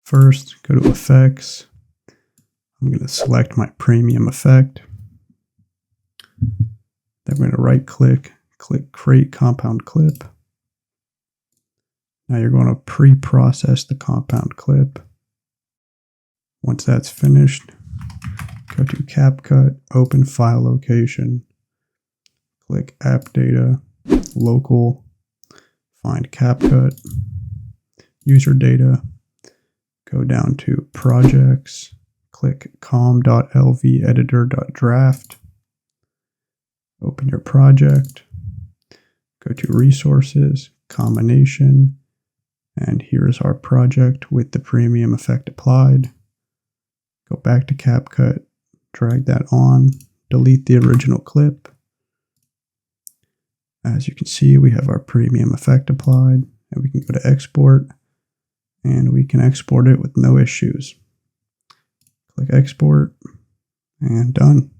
First, go to Effects. I'm going to select my premium effect. Then I'm going to right click, click Create Compound Clip. Now you're going to pre-process the compound clip. Once that's finished, go to CapCut, open File Location, click App Data, Local, find CapCut, User Data, go down to Projects, click com.lveditor.draft, open your project, go to Resources, Combination, and here's our project with the premium effect applied. Go back to CapCut, drag that on, delete the original clip. As you can see, we have our premium effect applied, and we can go to Export, and we can export it with no issues. Click Export, and done.